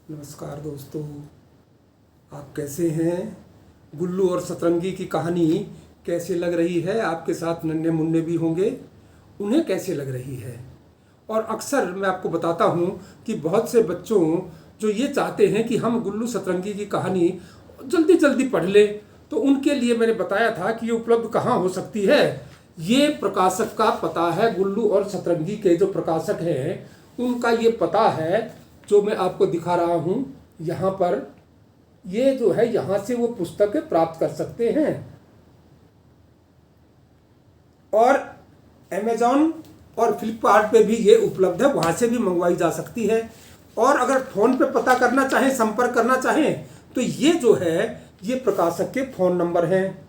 नमस्कार दोस्तों, आप कैसे हैं। गुल्लू और सतरंगी की कहानी कैसे लग रही है। आपके साथ नन्हे मुन्ने भी होंगे, उन्हें कैसे लग रही है। और अक्सर मैं आपको बताता हूँ कि बहुत से बच्चों जो ये चाहते हैं कि हम गुल्लू सतरंगी की कहानी जल्दी जल्दी पढ़ लें, तो उनके लिए मैंने बताया था कि ये उपलब्ध कहाँ हो सकती है। ये प्रकाशक का पता है। गुल्लू और सतरंगी के जो प्रकाशक हैं उनका ये पता है, जो मैं आपको दिखा रहा हूँ यहाँ पर। ये जो है, यहाँ से वो पुस्तक प्राप्त कर सकते हैं और अमेजॉन और फ्लिपकार्ट पे भी ये उपलब्ध है, वहाँ से भी मंगवाई जा सकती है। और अगर फ़ोन पे पता करना चाहें, संपर्क करना चाहें, तो ये जो है ये प्रकाशक के फ़ोन नंबर हैं।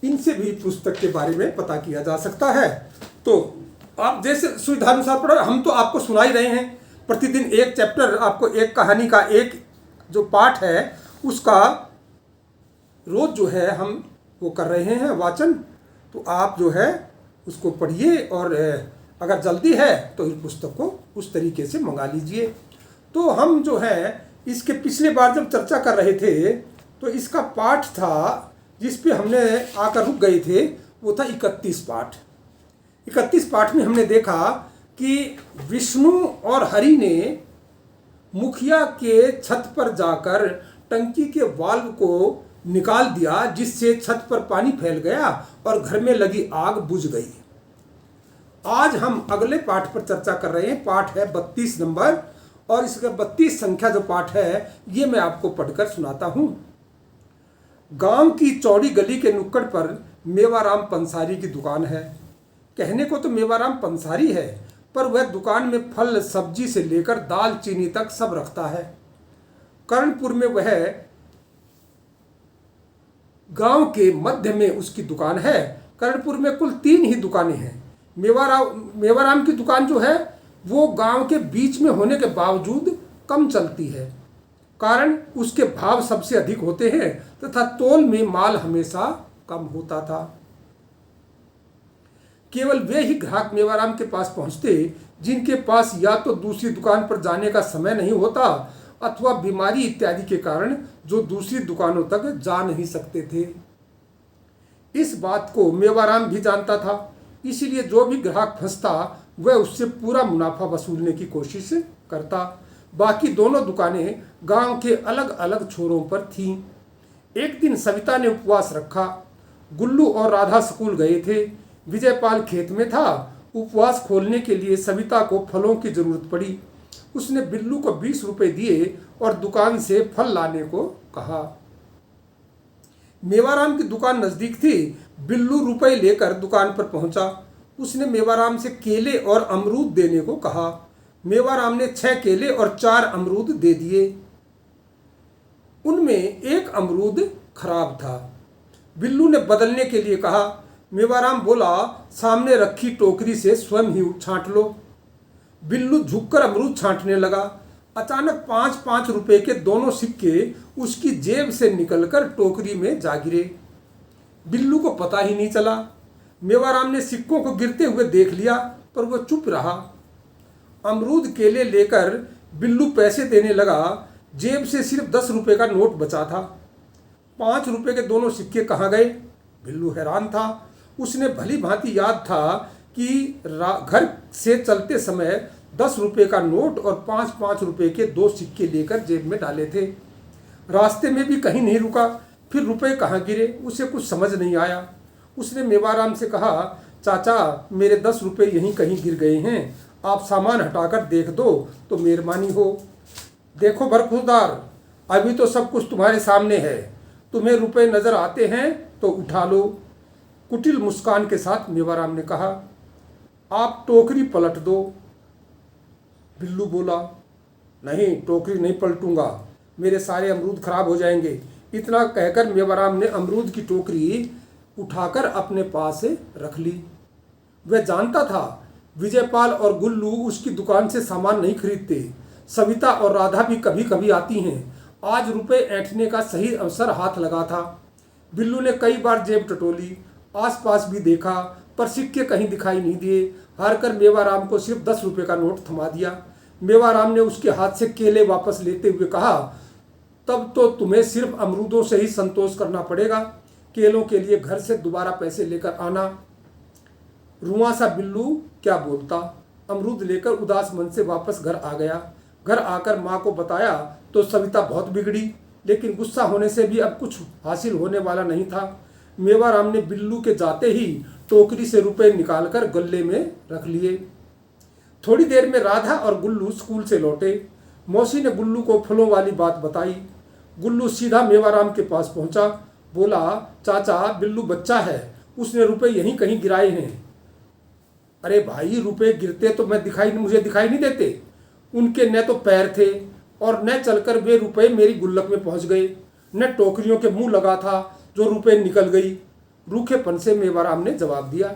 इनसे भी पुस्तक के बारे में पता किया जा सकता है। तो आप जैसे सुविधानुसार पढ़ो। हम तो आपको सुना ही रहे हैं, प्रतिदिन एक चैप्टर, आपको एक कहानी का एक जो पाठ है उसका रोज जो है हम वो कर रहे हैं वाचन। तो आप जो है उसको पढ़िए और अगर जल्दी है तो इस पुस्तक को उस तरीके से मंगा लीजिए। तो हम जो है इसके पिछले बार जब चर्चा कर रहे थे तो इसका पाठ था जिस पे हमने आकर रुक गए थे, वो था 31 पाठ। 31 पाठ में हमने देखा कि विष्णु और हरि ने मुखिया के छत पर जाकर टंकी के वाल्व को निकाल दिया, जिससे छत पर पानी फैल गया और घर में लगी आग बुझ गई। आज हम अगले पाठ पर चर्चा कर रहे हैं। पाठ है 32 नंबर, और इसका 32 संख्या जो पाठ है ये मैं आपको पढ़कर सुनाता हूं। गांव की चौड़ी गली के नुक्कड़ पर मेवाराम पंसारी की दुकान है। कहने को तो मेवाराम पंसारी है, पर वह दुकान में फल सब्जी से लेकर दाल चीनी तक सब रखता है। कर्णपुर में वह गांव के मध्य में उसकी दुकान है। कर्णपुर में कुल 3 ही दुकानें हैं। मेवाराम की दुकान जो है वो गांव के बीच में होने के बावजूद कम चलती है, कारण उसके भाव सबसे अधिक होते हैं तथा तोल में माल हमेशा कम होता था। केवल वे ही ग्राहक मेवाराम के पास पहुंचते जिनके पास या तो दूसरी दुकान पर जाने का समय नहीं होता अथवा बीमारी इत्यादि के कारण जो दूसरी दुकानों तक जा नहीं सकते थे। इस बात को मेवाराम भी जानता था, इसलिए जो भी ग्राहक फंसता वह उससे पूरा मुनाफा वसूलने की कोशिश करता। बाकी दोनों दुकानें गांव के अलग अलग छोरों पर थीं। एक दिन सविता ने उपवास रखा। गुल्लू और राधा स्कूल गए थे। विजयपाल खेत में था। उपवास खोलने के लिए सविता को फलों की जरूरत पड़ी। उसने बिल्लू को 20 रुपए दिए और दुकान से फल लाने को कहा। मेवाराम की दुकान नजदीक थी। बिल्लू रुपए लेकर दुकान पर पहुंचा। उसने मेवाराम से केले और अमरूद देने को कहा। मेवाराम ने 6 केले और 4 अमरूद दे दिए। उनमें एक अमरूद खराब था। बिल्लू ने बदलने के लिए कहा। मेवाराम बोला, सामने रखी टोकरी से स्वयं ही छांट लो। बिल्लू झुककर अमरूद छांटने लगा। अचानक 5-5 रुपए के दोनों सिक्के उसकी जेब से निकलकर टोकरी में जा गिरे। बिल्लू को पता ही नहीं चला। मेवाराम ने सिक्कों को गिरते हुए देख लिया, पर वह चुप रहा। अमरूद केले लेकर बिल्लू पैसे देने लगा। जेब से सिर्फ 10 रुपए का नोट बचा था। 5 रुपए के दोनों सिक्के कहाँ गए? बिल्लू हैरान था। उसने भली भांति याद था कि घर से चलते समय 10 रुपए का नोट और 5-5 रुपए के 2 सिक्के लेकर जेब में डाले थे। रास्ते में भी कहीं नहीं रुका। फिर रुपए कहाँ गिरे उसे कुछ समझ नहीं आया। उसने मेवाराम से कहा, चाचा, मेरे 10 रुपए यहीं कहीं गिर गए हैं, आप सामान हटाकर देख दो तो मेहरबानी हो। देखो बरखुरदार, अभी तो सब कुछ तुम्हारे सामने है। तुम्हें रुपए नजर आते हैं तो उठा लो। कुटिल मुस्कान के साथ मेवाराम ने कहा। आप टोकरी पलट दो। बिल्लू बोला, नहीं, टोकरी नहीं पलटूंगा, मेरे सारे अमरूद खराब हो जाएंगे। इतना कहकर मेवाराम ने अमरूद की टोकरी उठाकर अपने पास रख ली। वह जानता था विजयपाल और गुल्लू उसकी दुकान से सामान नहीं खरीदते। सविता और राधा भी कभी कभी आती हैं। आज रुपए ऐंठने का सही अवसर हाथ लगा था। बिल्लू ने कई बार जेब टटोली। आसपास भी देखा पर सिक्के कहीं दिखाई नहीं दिए। हारकर मेवाराम को सिर्फ 10 रुपये का नोट थमा दिया। मेवाराम ने उसके हाथ से केले वापस लेते हुए कहा, तब तो तुम्हें सिर्फ अमरूदों से ही संतोष करना पड़ेगा। केलों के लिए घर से दोबारा पैसे लेकर आना। रुआं सा बिल्लू क्या बोलता। अमरूद लेकर उदास मन से वापस घर आ गया। घर आकर माँ को बताया तो सविता बहुत बिगड़ी, लेकिन गुस्सा होने से भी अब कुछ हासिल होने वाला नहीं था। मेवाराम ने बिल्लू के जाते ही टोकरी से रुपए निकालकर गल्ले में रख लिए। थोड़ी देर में राधा और गुल्लू स्कूल से लौटे। मौसी ने गुल्लू को फलों वाली बात बताई। गुल्लू सीधा मेवाराम के पास पहुंचा। बोला, चाचा बिल्लू बच्चा है, उसने रुपए यहीं कहीं गिराए हैं। अरे भाई, रुपए गिरते तो मुझे दिखाई नहीं देते। उनके न तो पैर थे और न चलकर वे रुपए मेरी गुल्लक में पहुंच गए, न टोकरियों के मुंह लगा था जो रुपए निकल गई। रूखेपन से मेवाराम ने जवाब दिया।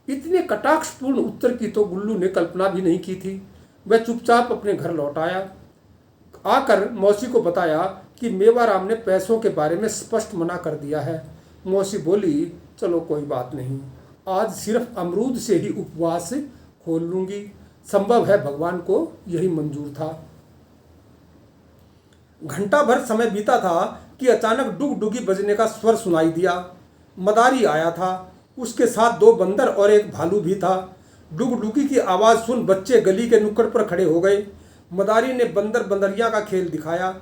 इतने कटाक्षपूर्ण उत्तर की तो गुल्लू ने कल्पना भी नहीं की थी। वह चुपचाप अपने घर लौट आया। आकर मौसी को बताया कि मेवाराम ने पैसों के बारे में स्पष्ट मना कर दिया है। मौसी बोली, चलो कोई बात नहीं, आज सिर्फ अमरूद से ही उपवास खोल लूंगी। संभव है भगवान को यही मंजूर था। घंटा भर समय बीता था कि अचानक डुगडुगी बजने का स्वर सुनाई दिया। मदारी आया था, उसके साथ 2 बंदर और एक भालू भी था। डुगडुगी की आवाज़ सुन बच्चे गली के नुक्कड़ पर खड़े हो गए। मदारी ने बंदर बंदरिया का खेल दिखाया।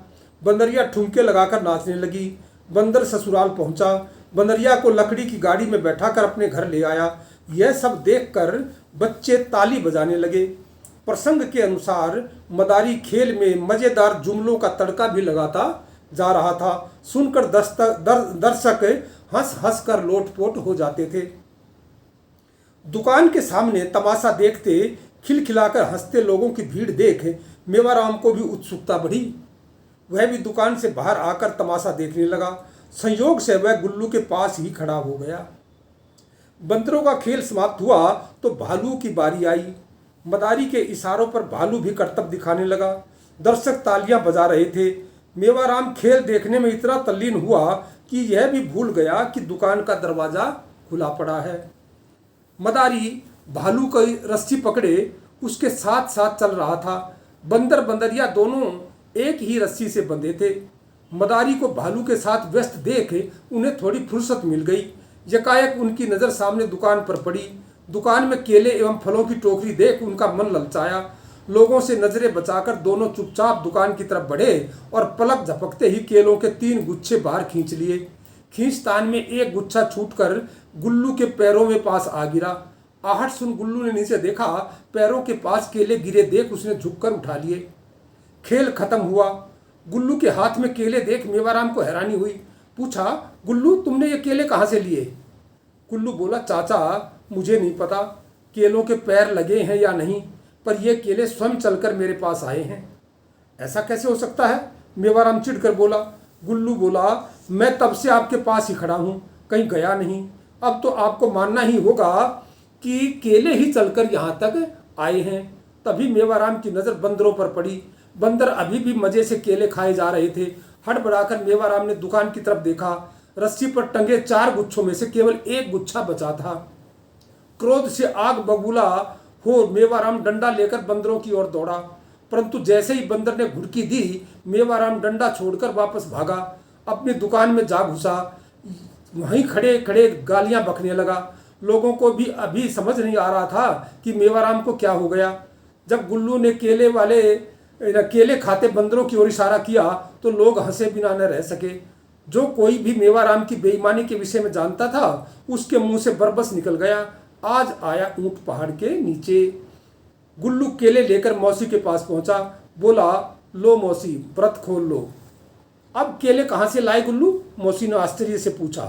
बंदरिया ठुमके लगाकर नाचने लगी। बंदर ससुराल पहुंचा। बंदरिया को लकड़ी की गाड़ी में बैठाकर अपने घर ले आया। यह सब देखकर बच्चे ताली बजाने लगे। प्रसंग के अनुसार मदारी खेल में मज़ेदार जुमलों का तड़का भी लगाता जा रहा था। सुनकर दर्शक हंस हंस कर लोटपोट हो जाते थे। दुकान के सामने तमाशा देखते, खिलखिलाकर हंसते लोगों की भीड़ देख मेवाराम को भी उत्सुकता बढ़ी। वह भी दुकान से बाहर आकर तमाशा देखने लगा। संयोग से वह गुल्लू के पास ही खड़ा हो गया। बंदरों का खेल समाप्त हुआ तो भालू की बारी आई। मदारी के इशारों पर भालू भी करतब दिखाने लगा। दर्शक तालियां बजा रहे थे। मेवाराम खेल देखने में इतना तल्लीन हुआ कि यह भी भूल गया कि दुकान का दरवाज़ा खुला पड़ा है। मदारी भालू की रस्सी पकड़े उसके साथ साथ चल रहा था। बंदर बंदरिया दोनों एक ही रस्सी से बंधे थे। मदारी को भालू के साथ व्यस्त देख उन्हें थोड़ी फुर्सत मिल गई। यकायक उनकी नज़र सामने दुकान पर पड़ी। दुकान में केले एवं फलों की टोकरी देख उनका मन ललचाया। लोगों से नजरें बचाकर दोनों चुपचाप दुकान की तरफ बढ़े और पलक झपकते ही केलों के 3 गुच्छे बाहर खींच लिए। खींचतान में एक गुच्छा छूटकर गुल्लू के पैरों में पास आ गिरा। आहट सुन गुल्लू ने नीचे देखा। पैरों के पास केले गिरे देख उसने झुककर उठा लिए। खेल खत्म हुआ। गुल्लू के हाथ में केले देख मेवाराम को हैरानी हुई। पूछा, गुल्लू तुमने ये केले कहाँ से लिए? गुल्लू बोला, चाचा मुझे नहीं पता केलों के पैर लगे हैं या नहीं, पर ये केले स्वयं चलकर मेरे पास आए हैं। ऐसा कैसे हो सकता है? मेवाराम चिढ़कर बोला। गुल्लू बोला, मैं तब से आपके पास ही खड़ा हूँ, कहीं गया नहीं। अब तो आपको मानना ही होगा कि केले ही चलकर यहाँ तक आए हैं। तभी मेवाराम की नज़र बंदरों पर पड़ी। बंदर अभी भी मज़े से केले खाए जा रहे थे। हड़बड़ाकर मेवाराम ने दुकान की तरफ देखा। रस्सी पर टंगे 4 गुच्छों में से केवल एक गुच्छा बचा था। क्रोध से आग बबूला हो मेवाराम डंडा लेकर बंदरों की ओर दौड़ा, परंतु जैसे ही बंदर ने घुड़की दी, मेवाराम डंडा छोड़कर वापस भागा। अपनी दुकान में जा घुसा। वहीं खड़े खड़े गालियां बकने लगा। लोगों को भी अभी समझ नहीं आ रहा था कि मेवाराम को क्या हो गया। जब गुल्लू ने केले खाते बंदरों की ओर इशारा किया तो लोग हंसे बिना न रह सके। जो कोई भी मेवाराम की बेईमानी के विषय में जानता था उसके मुंह से बरबस निकल गया। आज आया ऊंट पहाड़ के नीचे। गुल्लू केले लेकर मौसी के पास पहुंचा। बोला, लो मौसी, व्रत खोल लो। अब केले कहाँ से लाए गुल्लू? मौसी ने आश्चर्य से पूछा।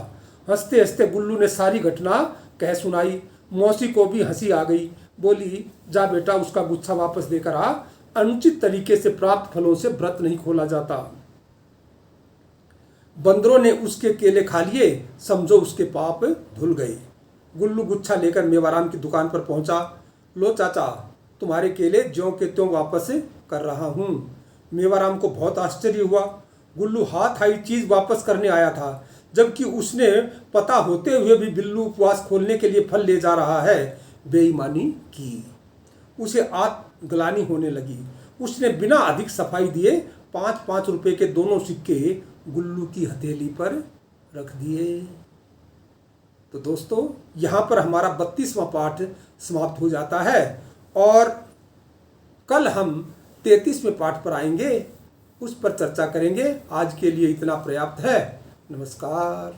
हंसते हंसते गुल्लू ने सारी घटना कह सुनाई। मौसी को भी हंसी आ गई। बोली, जा बेटा, उसका गुच्छा वापस देकर आ। अनुचित तरीके से प्राप्त फलों से व्रत नहीं खोला जाता। बंदरों ने उसके केले खा लिए, समझो उसके पाप धुल गए। गुल्लू गुच्छा लेकर मेवाराम की दुकान पर पहुंचा। लो चाचा, तुम्हारे केले ज्यों के त्यों वापस कर रहा हूँ। मेवाराम को बहुत आश्चर्य हुआ। गुल्लू हाथ आई चीज़ वापस करने आया था जबकि उसने पता होते हुए भी बिल्लू उपवास खोलने के लिए फल ले जा रहा है बेईमानी की। उसे आत्मग्लानि होने लगी। उसने बिना अधिक सफाई दिए 5-5 रुपए के दोनों सिक्के गुल्लू की हथेली पर रख दिए। तो दोस्तों, यहाँ पर हमारा 32वां पाठ समाप्त हो जाता है और कल हम 33वें पाठ पर आएंगे, उस पर चर्चा करेंगे। आज के लिए इतना पर्याप्त है। नमस्कार।